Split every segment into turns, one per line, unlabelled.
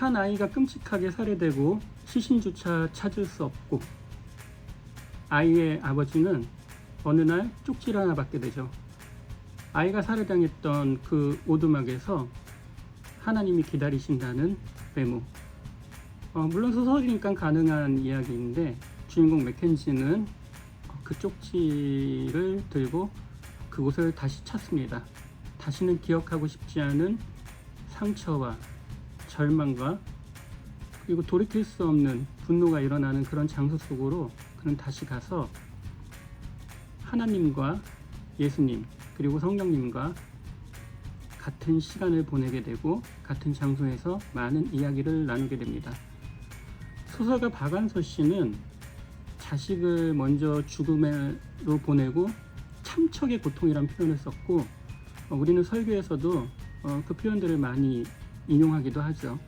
한 아이가 끔찍하게 살해되고 시신조차 찾을 수 없고, 아이의 아버지는 어느 날 쪽지를 하나 받게 되죠. 아이가 살해당했던 그 오두막에서 하나님이 기다리신다는 메모. 물론 소설이니까 가능한 이야기인데, 주인공 맥켄지는 그 쪽지를 들고 그곳을 다시 찾습니다. 다시는 기억하고 싶지 않은 상처와 절망과, 그리고 돌이킬 수 없는 분노가 일어나는 그런 장소 속으로 그는 다시 가서 하나님과 예수님 그리고 성령님과 같은 시간을 보내게 되고, 같은 장소에서 많은 이야기를 나누게 됩니다. 소설가 박완서 씨는 자식을 먼저 죽음으로 보내고 참척의 고통이란 표현을 썼고, 우리는 설교에서도 그 표현들을 많이 인용하기도 하죠.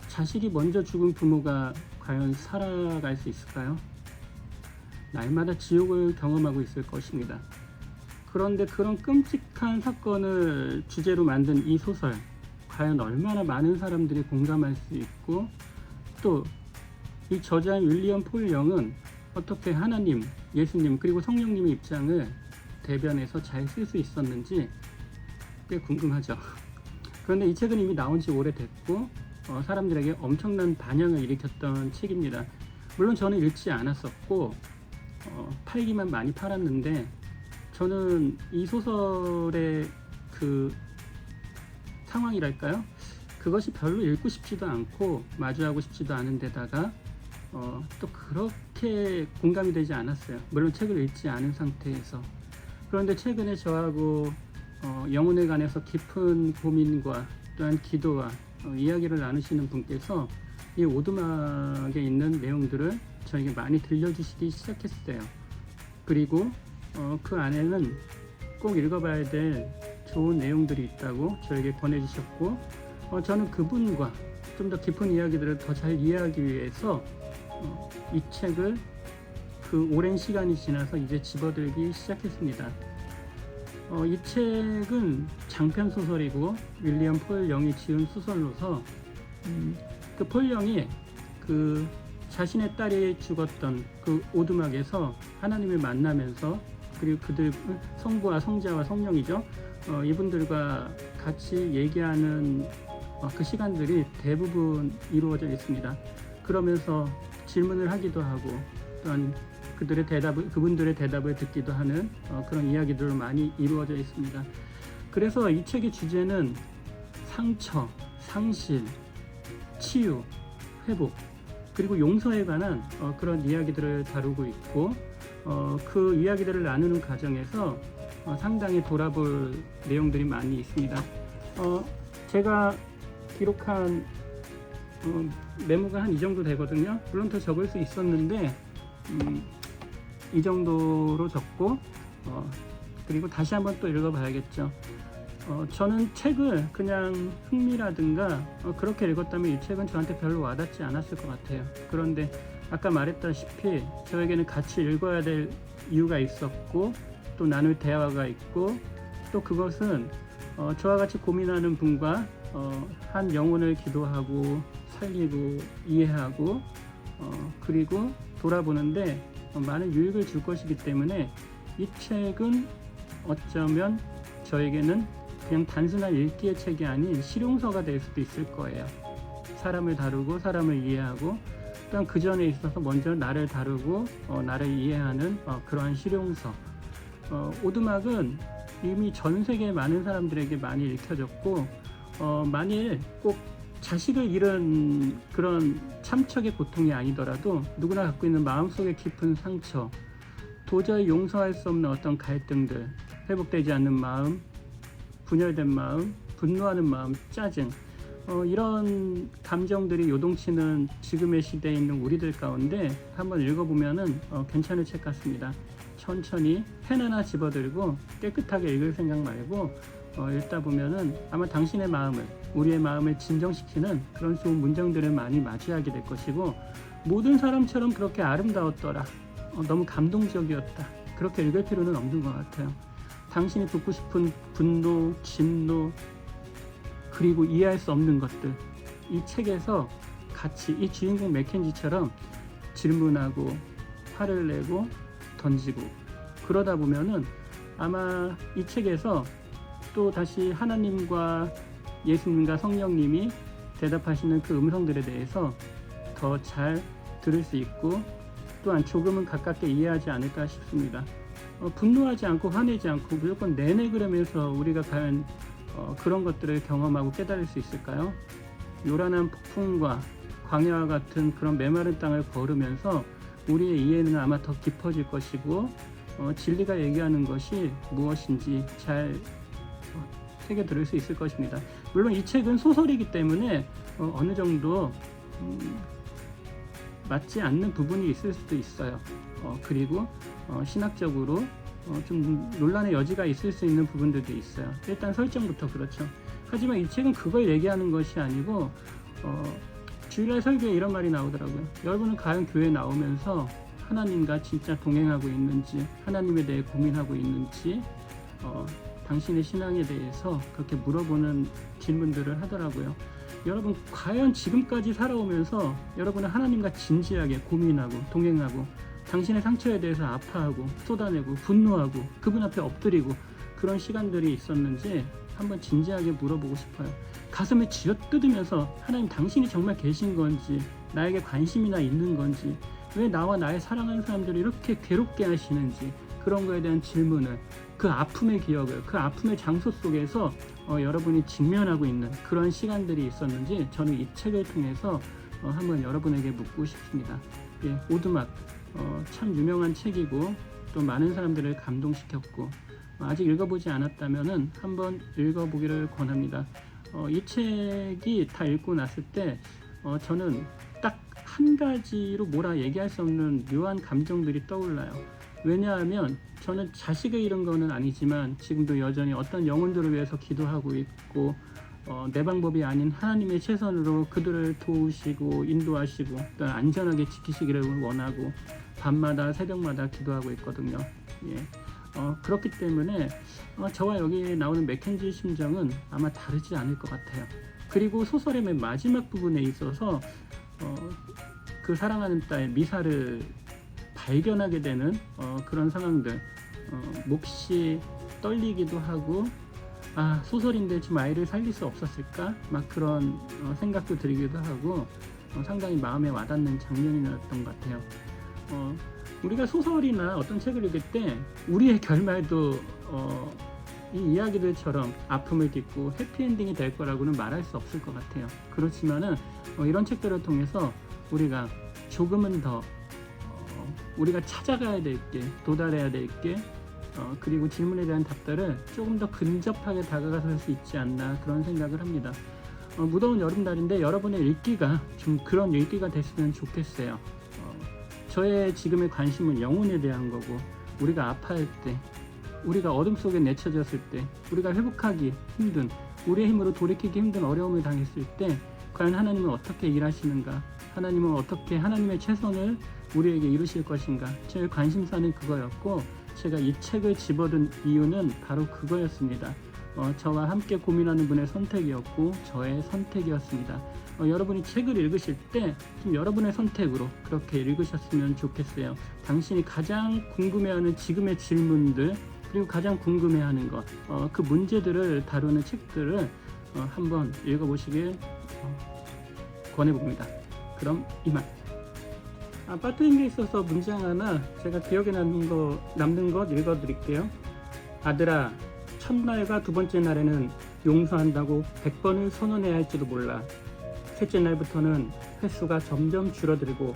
자식이 먼저 죽은 부모가 과연 살아갈 수 있을까요? 날마다 지옥을 경험하고 있을 것입니다. 그런데 그런 끔찍한 사건을 주제로 만든 이 소설, 과연 얼마나 많은 사람들이 공감할 수 있고, 또 이 저자인 윌리엄 폴 영은 어떻게 하나님, 예수님 그리고 성령님의 입장을 대변해서 잘 쓸 수 있었는지 꽤 궁금하죠. 그런데 이 책은 이미 나온 지 오래됐고 사람들에게 엄청난 반향을 일으켰던 책입니다. 물론 저는 읽지 않았었고 팔기만 많이 팔았는데, 저는 이 소설의 그 상황이랄까요? 그것이 별로 읽고 싶지도 않고 마주하고 싶지도 않은 데다가 또 그렇게 공감이 되지 않았어요. 물론 책을 읽지 않은 상태에서. 그런데 최근에 저하고 영혼에 관해서 깊은 고민과 또한 기도와 이야기를 나누시는 분께서 이 오두막에 있는 내용들을 저에게 많이 들려주시기 시작했어요. 그리고 그 안에는 꼭 읽어봐야 될 좋은 내용들이 있다고 저에게 권해주셨고, 저는 그분과 좀 더 깊은 이야기들을 더 잘 이해하기 위해서 이 책을 그 오랜 시간이 지나서 이제 집어들기 시작했습니다. 이 책은 장편 소설이고 윌리엄 폴 영이 지은 소설로서 그 폴 영이 그 자신의 딸이 죽었던 그 오두막에서 하나님을 만나면서, 그리고 그들 성부와 성자와 성령이죠. 이분들과 같이 얘기하는 그 시간들이 대부분 이루어져 있습니다. 그러면서 질문을 하기도 하고, 또한 그분들의 대답을 듣기도 하는 그런 이야기들로 많이 이루어져 있습니다. 그래서 이 책의 주제는 상처, 상실, 치유, 회복, 그리고 용서에 관한 그런 이야기들을 다루고 있고, 그 이야기들을 나누는 과정에서 상당히 돌아볼 내용들이 많이 있습니다. 제가 기록한 메모가 한 이 정도 되거든요. 물론 더 적을 수 있었는데 이 정도로 적고, 그리고 다시 한번 또 읽어봐야겠죠. 저는 책을 그냥 흥미라든가 그렇게 읽었다면 이 책은 저한테 별로 와닿지 않았을 것 같아요. 그런데 아까 말했다시피 저에게는 같이 읽어야 될 이유가 있었고, 또 나눌 대화가 있고, 또 그것은 저와 같이 고민하는 분과 한 영혼을 기도하고 살리고 이해하고 그리고 돌아보는데 많은 유익을 줄 것이기 때문에, 이 책은 어쩌면 저에게는 그냥 단순한 읽기의 책이 아닌 실용서가 될 수도 있을 거예요. 사람을 다루고 사람을 이해하고, 또한 그 전에 있어서 먼저 나를 다루고 나를 이해하는 그러한 실용서. 오두막은 이미 전 세계 많은 사람들에게 많이 읽혀졌고, 만일 꼭 자식을 잃은 그런 참척의 고통이 아니더라도 누구나 갖고 있는 마음속에 깊은 상처, 도저히 용서할 수 없는 어떤 갈등들, 회복되지 않는 마음, 분열된 마음, 분노하는 마음, 짜증, 이런 감정들이 요동치는 지금의 시대에 있는 우리들 가운데 한번 읽어보면은 괜찮은 책 같습니다. 천천히 펜 하나 집어들고 깨끗하게 읽을 생각 말고 읽다 보면은 아마 당신의 마음을, 우리의 마음을 진정시키는 그런 좋은 문장들을 많이 맞이하게 될 것이고, 모든 사람처럼 그렇게 아름다웠더라, 너무 감동적이었다, 그렇게 읽을 필요는 없는 것 같아요. 당신이 듣고 싶은 분노, 진노, 그리고 이해할 수 없는 것들, 이 책에서 같이 이 주인공 맥켄지처럼 질문하고 화를 내고 던지고 그러다 보면은 아마 이 책에서 또 다시 하나님과 예수님과 성령님이 대답하시는 그 음성들에 대해서 더 잘 들을 수 있고 또한 조금은 가깝게 이해하지 않을까 싶습니다. 분노하지 않고 화내지 않고 무조건 내내 그러면서 우리가 과연 그런 것들을 경험하고 깨달을 수 있을까요? 요란한 폭풍과 광야와 같은 그런 메마른 땅을 걸으면서 우리의 이해는 아마 더 깊어질 것이고 진리가 얘기하는 것이 무엇인지 잘 새겨 들을 수 있을 것입니다. 물론 이 책은 소설이기 때문에 어느 정도 맞지 않는 부분이 있을 수도 있어요. 그리고 신학적으로 좀 논란의 여지가 있을 수 있는 부분들도 있어요. 일단 설정부터 그렇죠. 하지만 이 책은 그걸 얘기하는 것이 아니고 주일날 설교에 이런 말이 나오더라고요. 여러분은 과연 교회에 나오면서 하나님과 진짜 동행하고 있는지, 하나님에 대해 고민하고 있는지, 당신의 신앙에 대해서 그렇게 물어보는 질문들을 하더라고요. 여러분 과연 지금까지 살아오면서 여러분은 하나님과 진지하게 고민하고 동행하고 당신의 상처에 대해서 아파하고 쏟아내고 분노하고 그분 앞에 엎드리고 그런 시간들이 있었는지 한번 진지하게 물어보고 싶어요. 가슴을 쥐어뜯으면서 하나님 당신이 정말 계신 건지, 나에게 관심이나 있는 건지, 왜 나와 나의 사랑하는 사람들을 이렇게 괴롭게 하시는지, 그런 거에 대한 질문을, 그 아픔의 기억을, 그 아픔의 장소 속에서 여러분이 직면하고 있는 그런 시간들이 있었는지 저는 이 책을 통해서 한번 여러분에게 묻고 싶습니다. 예, 오두막 참 유명한 책이고 또 많은 사람들을 감동시켰고 아직 읽어보지 않았다면은 한번 읽어보기를 권합니다. 이 책이 다 읽고 났을 때 저는 딱 한 가지로 뭐라 얘기할 수 없는 묘한 감정들이 떠올라요. 왜냐하면 저는 자식을 잃은 거는 아니지만 지금도 여전히 어떤 영혼들을 위해서 기도하고 있고 내 방법이 아닌 하나님의 최선으로 그들을 도우시고 인도하시고 또 안전하게 지키시기를 원하고 밤마다 새벽마다 기도하고 있거든요. 예. 그렇기 때문에 저와 여기 나오는 맥켄지의 심정은 아마 다르지 않을 것 같아요. 그리고 소설의 맨 마지막 부분에 있어서 그 사랑하는 딸 미사를 발견하게 되는 그런 상황들, 몹시 떨리기도 하고 소설인데 지금 아이를 살릴 수 없었을까? 막 그런 생각도 들기도 하고 상당히 마음에 와닿는 장면이었던 것 같아요. 우리가 소설이나 어떤 책을 읽을 때 우리의 결말도 이 이야기들처럼 아픔을 딛고 해피엔딩이 될 거라고는 말할 수 없을 것 같아요. 그렇지만은 이런 책들을 통해서 우리가 조금은 더 우리가 찾아가야 될 게, 도달해야 될 게, 그리고 질문에 대한 답들을 조금 더 근접하게 다가가서 할 수 있지 않나 그런 생각을 합니다. 무더운 여름날인데 여러분의 읽기가 좀 그런 읽기가 됐으면 좋겠어요. 저의 지금의 관심은 영혼에 대한 거고, 우리가 아파할 때, 우리가 어둠 속에 내쳐졌을 때, 우리가 회복하기 힘든, 우리의 힘으로 돌이키기 힘든 어려움을 당했을 때 과연 하나님은 어떻게 일하시는가, 하나님은 어떻게 하나님의 최선을 우리에게 이루실 것인가, 제 관심사는 그거였고 제가 이 책을 집어든 이유는 바로 그거였습니다. 저와 함께 고민하는 분의 선택이었고 저의 선택이었습니다. 여러분이 책을 읽으실 때 좀 여러분의 선택으로 그렇게 읽으셨으면 좋겠어요. 당신이 가장 궁금해하는 지금의 질문들, 그리고 가장 궁금해하는 것, 그 문제들을 다루는 책들을 한번 읽어보시길 권해봅니다. 그럼 이만. 빠뜨린 게 있어서 문장 하나 제가 기억에 남는 것 읽어드릴게요. 아들아, 첫날과 두 번째 날에는 용서한다고 100번을 선언해야 할지도 몰라. 셋째 날부터는 횟수가 점점 줄어들고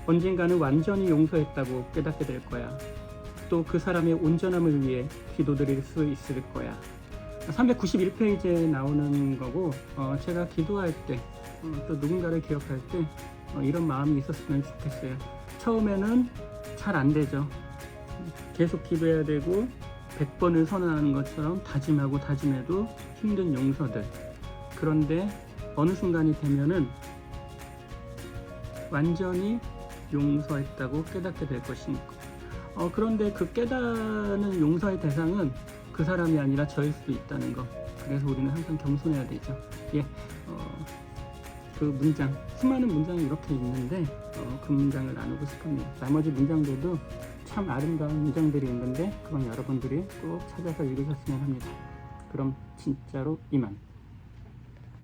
언젠가는 완전히 용서했다고 깨닫게 될 거야. 또 그 사람의 온전함을 위해 기도드릴 수 있을 거야. 391페이지에 나오는 거고, 제가 기도할 때, 또 누군가를 기억할 때 이런 마음이 있었으면 좋겠어요. 처음에는 잘 안 되죠. 계속 기도해야 되고 100번을 선언하는 것처럼 다짐하고 다짐해도 힘든 용서들. 그런데 어느 순간이 되면은 완전히 용서했다고 깨닫게 될 것이니까. 그런데 그 깨닫는 용서의 대상은 그 사람이 아니라 저일 수도 있다는 거. 그래서 우리는 항상 겸손해야 되죠. 예, 그 문장, 수많은 문장이 이렇게 있는데 그 문장을 나누고 싶었네요. 나머지 문장들도 참 아름다운 문장들이 있는데 그건 여러분들이 꼭 찾아서 읽으셨으면 합니다. 그럼 진짜로 이만.